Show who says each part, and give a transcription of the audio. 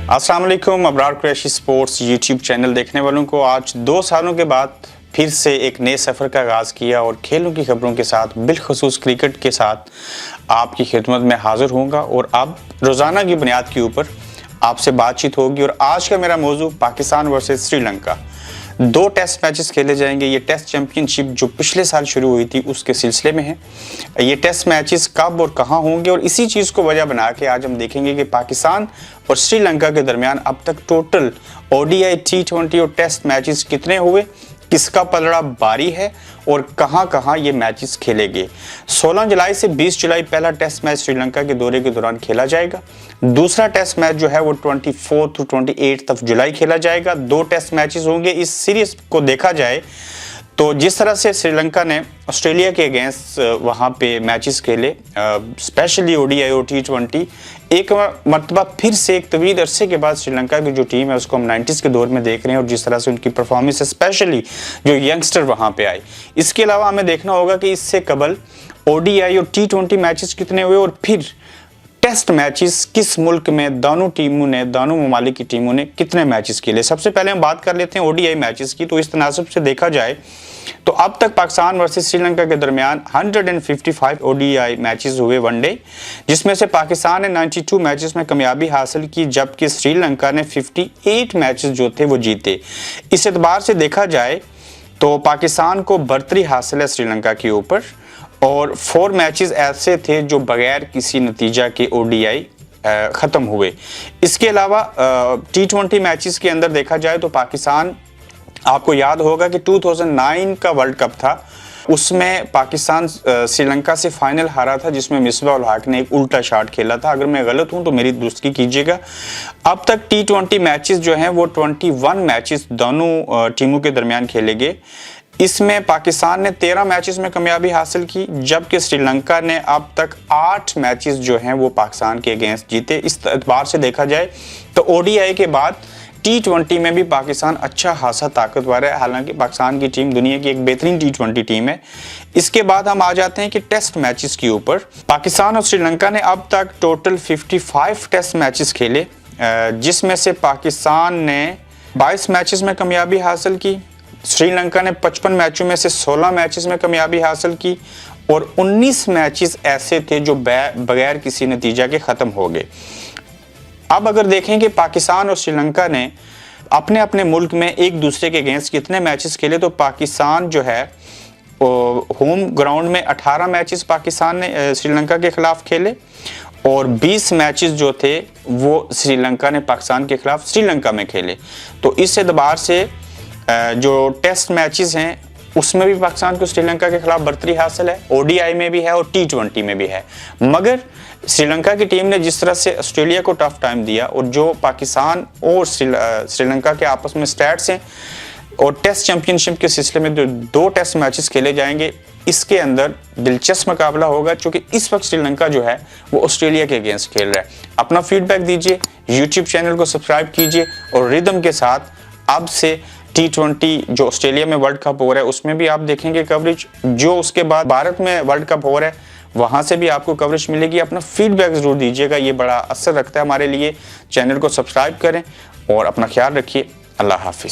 Speaker 1: अस्सलाम वालेकुम। Abrar Qureshi sports YouTube channel देखने वालों को आज 2 सालों के बाद फिर से एक नए सफ़र का आगाज़ किया और खेलों की खबरों के साथ बिलखसूस क्रिकेट के साथ आपकी खिदमत में हाज़िर होऊंगा और अब रोज़ाना की बुनियाद के ऊपर आपसे बातचीत होगी। और आज का मेरा मौजू Pakistan versus Sri Lanka, 2 test matches खेले जाएंगे। ये टेस्ट चैंपियनशिप जो पिछले साल शुरू हुई थी उसके सिलसिले में है। ये टेस्ट मैचेस कब और कहां होंगे और इसी चीज़ को वजह बना के आज हम देखेंगे कि पाकिस्तान और श्रीलंका के दरमियान अब तक टोटल ओडीआई, T20 और टेस्ट मैचेस कितने हुए, किसका पलड़ा भारी है और कहां-कहां ये मैचेस खेले गए। 16 जुलाई से 20 जुलाई पहला टेस्ट मैच श्रीलंका के दौरे के दौरान खेला जाएगा। दूसरा टेस्ट मैच जो है वो 24 to 28 जुलाई खेला जाएगा। 2 टेस्ट मैचेस होंगे। इस सीरीज को देखा जाए तो जिस तरह से श्रीलंका ने ऑस्ट्रेलिया के अगेंस्ट वहाँ पे मैचेस खेले, स्पेशली ओडीआई और T20, एक मरतबा फिर से एक तवील अरसे के बाद श्रीलंका की जो टीम है उसको हम 90s के दौर में देख रहे हैं और जिस तरह से उनकी परफॉर्मेंस, स्पेशली जो यंगस्टर वहाँ पे आए। इसके अलावा हमें देखना होगा कि इससे कबल ओडीआई और T20 मैचेस कितने हुए और फिर टेस्ट मैचेस किस मुल्क में दोनों ममालिक की टीमों ने कितने मैचेस खेले। सबसे पहले हम बात कर लेते हैं ओडीआई मैचेस की। तो इस तनासब से देखा जाए तो अब तक पाकिस्तान वर्सेस श्रीलंका के दरमियान 155 ओडीआई मैचेस हुए वनडे, जिसमें से पाकिस्तान ने 92 मैचेस में कामयाबी हासिल की जबकि श्रीलंका ने 58 मैचेस जो थे वो जीते। इस एतबार से देखा जाए तो पाकिस्तान को बढ़तरी हासिल है श्रीलंका के ऊपर और 4 मैचेस ऐसे थे जो बगैर किसी नतीजा के ओडीआई ख़त्म हुए। इसके अलावा T20 मैचेस के अंदर देखा जाए तो पाकिस्तान, आपको याद होगा कि 2009 का वर्ल्ड कप था, उसमें पाकिस्तान श्रीलंका से फाइनल हारा था जिसमें मिसबाह उल हक ने एक उल्टा शॉट खेला था। अगर मैं गलत हूं तो मेरी दुरुस्ती कीजिएगा। अब तक T20 मैचेस जो हैं वो 21 मैचेस दोनों टीमों के दरमियान खेले गए। इसमें पाकिस्तान ने 13 मैचेस में कामयाबी हासिल की जबकि श्रीलंका ने अब तक 8 मैचेस जो हैं वो पाकिस्तान के अगेंस्ट जीते। इस एतबार से देखा जाए तो ओडीआई के बाद T20 में भी पाकिस्तान अच्छा खासा ताकतवर है। हालांकि पाकिस्तान की टीम दुनिया की एक बेहतरीन T20 टीम है। इसके बाद हम आ जाते हैं कि टेस्ट मैचेस के ऊपर। पाकिस्तान और श्रीलंका ने अब तक टोटल 55 टेस्ट मैचेस खेले, जिसमें से पाकिस्तान ने 22 मैचेस में कामयाबी हासिल की, श्रीलंका ने 55 मैचों में से 16 मैचेस में कामयाबी हासिल की और 19 मैचेस ऐसे थे जो बगैर किसी नतीजा के ख़त्म हो गए। अब अगर देखें कि पाकिस्तान और श्रीलंका ने अपने अपने मुल्क में एक दूसरे के अगेंस्ट कितने मैचेस खेले, तो पाकिस्तान जो है होम ग्राउंड में 18 मैचेस पाकिस्तान ने श्रीलंका के खिलाफ खेले और 20 मैचेस जो थे वो श्रीलंका ने पाकिस्तान के खिलाफ श्रीलंका में खेले। तो इस एतबार से जो टेस्ट मैचेस हैं उसमें भी पाकिस्तान को श्रीलंका के खिलाफ बढ़तरी हासिल है, ओडीआई में भी है और T20 में भी है। मगर श्रीलंका की टीम ने जिस तरह से ऑस्ट्रेलिया को टफ टाइम दिया और जो पाकिस्तान और श्रीलंका के आपस में स्टैट्स हैं और टेस्ट चैंपियनशिप के सिलसिले में जो 2 टेस्ट मैचेस खेले जाएंगे, इसके अंदर दिलचस्प मुकाबला होगा क्योंकि इस वक्त श्रीलंका जो है वो ऑस्ट्रेलिया के अगेंस्ट खेल रहा है। अपना फीडबैक दीजिए, यूट्यूब चैनल को सब्सक्राइब कीजिए और रिदम के साथ अब से T20 जो ऑस्ट्रेलिया में वर्ल्ड कप हो रहा है उसमें भी आप देखेंगे कवरेज, जो उसके बाद भारत में वर्ल्ड कप हो रहा है वहां से भी आपको कवरेज मिलेगी। अपना फीडबैक जरूर दीजिएगा, ये बड़ा असर रखता है हमारे लिए। चैनल को सब्सक्राइब करें और अपना ख्याल रखिए। अल्लाह हाफिज।